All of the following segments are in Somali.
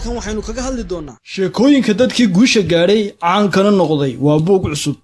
muuqaalkan waxaynu kaga hadli doonaa sheekooyinka dadkii guusha gaadhay caankana noqday waa buug cusub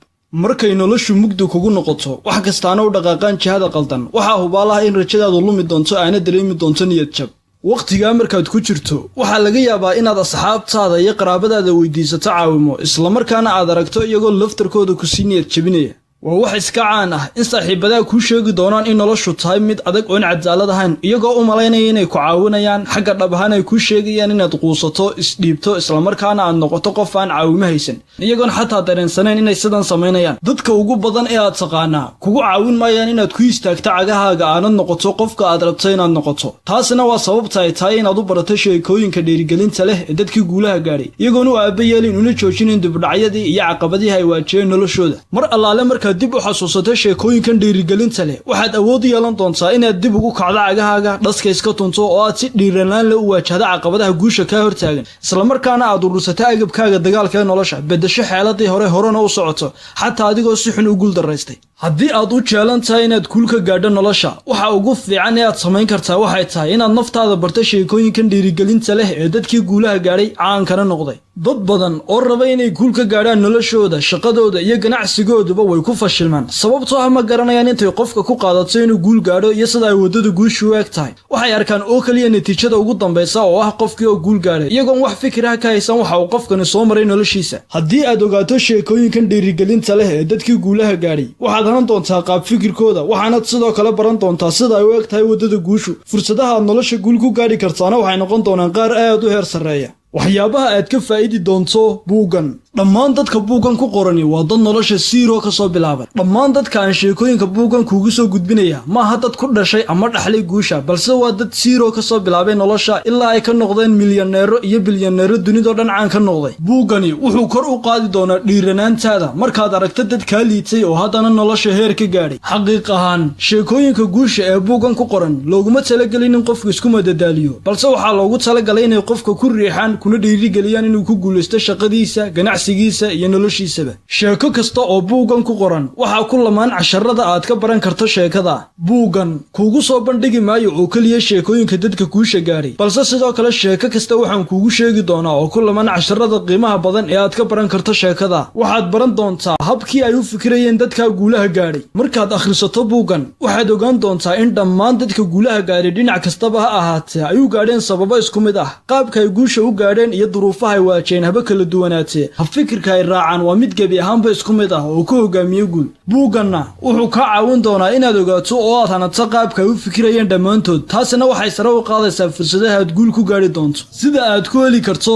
markay noloshu mugdi kugu noqoto wax kastaana u dhaqaaqaan jihada qaldan waxa hubaalaha in rajadaadu lumi doonto aana dareemi doonto niyad jab waqtiga markaad ku jirto waxa laga yaabaa inaad asxaabtaada iyo qaraabadaada weydiisato caawimo isla markaana aad aragto iyagoo laftarkooda ku sii niyad jabinaya waa wax iska caan ah in saaxiibadaha kuu sheegi doonaan in noloshu tahay mid adag oo cadaalad ahayn iyagoo u malaynaya inay ku caawinayaan xagga dhab ahaan ay kuu sheegayaan inaad quusato isdhiibto isla markaana aad noqoto qof aan caawimo haysan iyagoon xataa dareensanayn inay sidan samaynayaan dadka ugu badan ee aad taqaanaa kugu caawin maayaan inaad ku istaagto cagahaaga aanad noqoto qofka aad rabto inaad noqoto taasina waa sababta ay tahay inaad u barato sheekooyinka dhiirigelinta leh ee dadkii guulaha gaadhay iyagoon u aaba yeelin una joojinin dibdhacyadii iyo caqabadihii ay waajiyeen noloshooda mar allaale marka dib u xasuusato sheekooyinkan dhiirigelinta leh waxaad awood yeelan doontaa inaad dib ugu kacdo cagahaaga dhaska iska tunto oo aad si dhiiranaan leh u waajahdo caqabadaha guusha ka hortaagan isla markaana aad urursato agabkaaga dagaalka ee nolosha bedesho xeeladii horena u socoto xataa adigoo si xun u guul daraystay haddii aad u jeelan tahay inaad guul ka gaadho nolosha waxa ugu fiican ee aad samayn kartaa waxay tahay inaad naftaada barto sheekooyinkan dhiirigelinta leh ee dadkii guulaha gaadhay caankana noqday dad badan oo raba inay guul ka gaadhaan noloshooda shaqadooda iyo ganacsigooduba way ku fashilmaan sababtoo ah ma garanayaan intay qofka ku qaadato inuu guul gaadho iyo sida ay waddada guushu u eg tahay waxay arkaan oo keliya natiijada ugu dambaysa oo ah qofkii oo guul gaadhay iyagoon wax fikiraha ka haysan waxa uu qofkani soo maray noloshiisa haddii aad ogaato sheekooyinkan dhiirigelinta leh ee dadkii guulaha gaadhay waxaad hanan doontaa qaab fikirkooda waxaanad sidoo kale baran doontaa sida ay u eg tahay waddada guushu fursadaha aad nolosha guul ku gaadhi kartaana waxay noqon doonaan qaar aad u heer sarreeya waxyaabaha aad ka faa'idi doonto buuggan dhammaan dadka buuggan ku qorani waa dad nolosha siiroo ka soo bilaabay dhammaan dadka aan sheekooyinka buuggan kuugu soo gudbinaya maaha dad ku dhashay ama dhaxlay guusha balse waa dad siiroo ka soo bilaabay nolosha ilaa ay ka noqdeen milyaneero iyo bilyaneero dunidoo dhan caan ka noqday buuggani wuxuu kor u qaadi doonaa dhiiranaantaada markaad aragto dad kaa liitay oo haddana nolosha heer ka gaadhay xaqiiq ahaan sheekooyinka guusha ee buuggan ku qoran looguma talagelin in qofku isku madadaaliyo balse waxaa loogu talagalay inay qofka ku riixaan kuna dhiirigeliyaan inuu ku guulaysto shaqadiisa ganacsigiisa iyo noloshiisaba sheeko kasta oo buuggan ku qoran waxaa ku lamaan casharada aad ka baran karto sheekada buuggan kuugu soo bandhigi maayo oo keliya sheekooyinka dadka guusha gaadhay balse sidoo kale sheeko kasta waxaan kuugu sheegi doonaa oo ku lamaan casharada qiimaha badan ee aad ka baran karto sheekada waxaad baran doontaa habkii ay u fikirayeen dadka guulaha gaadhay markaad akhrisato buuggan waxaad ogaan doontaa in dhammaan dadka guulaha gaadhay dhinac kastaba ha ahaatee ay u gaadheen sababo isku mid ah qaabka ay guusha u gaadheen iyo duruufaha ay waajeen haba kala duwanaatee habfikirka ay raacaan waa mid gebi ahaanba isku mid ah oo ku hogaamiye guul buugganna wuxuu kaa caawin doonaa inaad ogaato oo aad hanato qaabka ay u fikirayeen dhammaantood taasina waxay sare u qaadaysaa fursadaha aad guul ku gaadhi doonto sida aad ku heli karto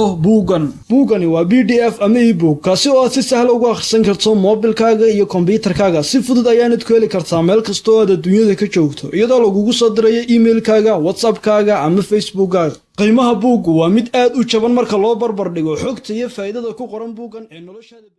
buuggani waa PDF ama ebook kaasi oo aad si sahla ugu akhrisan karto moobilkaaga iyo kombiyuutarkaaga si fudud ayaanad ku heli kartaa meel kasta oo aad adduunyada ka joogto iyadoo lagugu soo dirayo emailkaaga WhatsAppkaaga ama Facebookkaaga qiimaha buuggu waa mid aad u jaban marka loo barbar dhigo xogta iyo faa'iidada ku qoran buuggan ee noloshaada